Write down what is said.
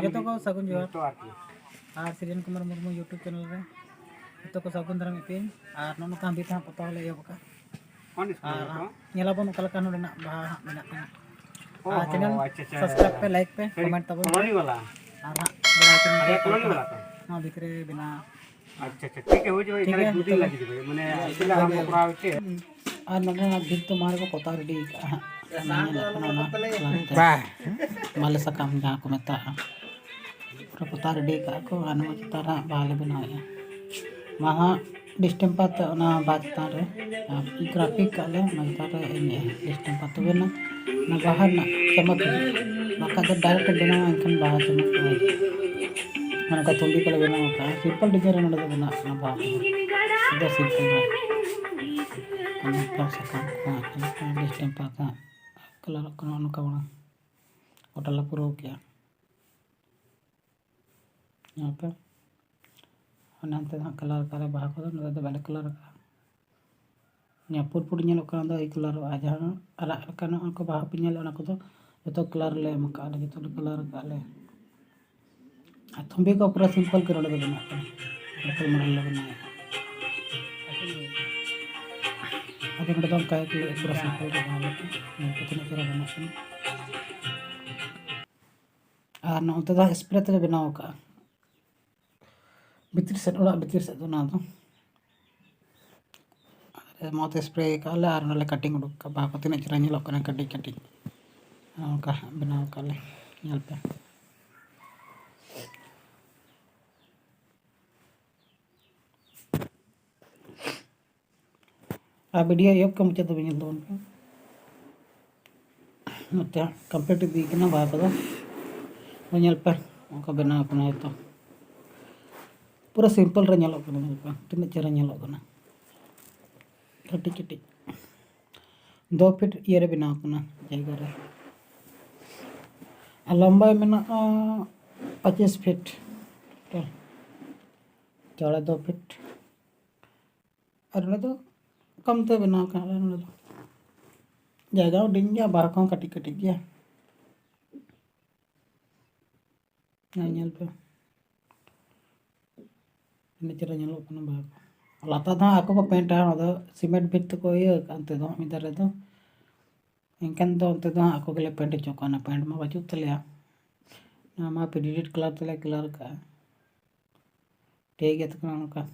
जो को सगुन जोहार और Syrian Kumar Murmu YouTube channel रे जो को सगुन दाराम पे और नोका भी था पता ले एबका और नेलाबन ओकलका नोडना बाहा मेना और चैनल सब्सक्राइब पे लाइक पे कमेंट तब कॉलोनी वाला और बड़ा कॉलोनी वाला हां भीतरे बिना अच्छा अच्छा ठीक है हो जो इधर दो दिन लगी भाई माने इतना हम ओकरा के और नोडना भीत तो मारे को पता रेडी का माले सकम जहाँ को मेता पूरा पता रेडी का को अनु तारा बाले बनाया महा डिस्टेंपर तो ना बात तारे ग्राफिक काले ना तारे ini डिस्टेंपर तो बेना ना बाहर ना चमक मका तो डायरेक्ट बना इनकन बाहर चमक mana ka tumbi kala bena ka simple design na bena na ba sudah simple na kana ka sakam ka distemper ka color kana anu ka bana hotel puro kya यहाँ पे अनंत कलर करे बाहा को ना बड़े कलर का यहाँ पुरपुर नेलो का दो कलर आज अरा कना को बाहा पे नेलो ना को तो कलर ले मका ले तो कलर का ले थंबे का पूरा सिंपल कर लो बना सिंपल मॉडल बनाया अब मैं तो काय के पूरा सिंपल बना लेते हैं कितने तरह बनाते हैं और ना तो स्प्रे तरह बनाओ का भीतर से थोड़ा भीतर से तो ना तो अरे मौत स्प्रे का ले और ना ले कटिंग उड़क का बाप कितने तरह नहीं लोग करना कटिंग कटिंग का बनाओ का ले यहाँ पे वीडियो ये कम मुझे तो बिना दोन पे मतलब कंप्लीट दिखना बाहर पता वो यहाँ पे उनका बना अपना है तो पूरा सिंपल रह nyalok करना यहाँ पे तीन चेहरा nyalok करना कटी कटी 2 फीट ये रे बना अपना जाएगा रे लंबाई में ना 25 फीट चौड़ा 2 फीट और ना तो कम तो बना कर ना तो जगह डिंग गया बाहर को कटी कटी गया nyal पे नेचर nyalok करना बाहर लाता था aku को पेंट है ना सीमेंट भित को ये अंते दो मिदर दो इनकन दो अंते दो aku के लिए पेंट चौकाना पेंट में बचू तलिया ना मा पे डिलीट कलर तले कलर का ठीक है तो का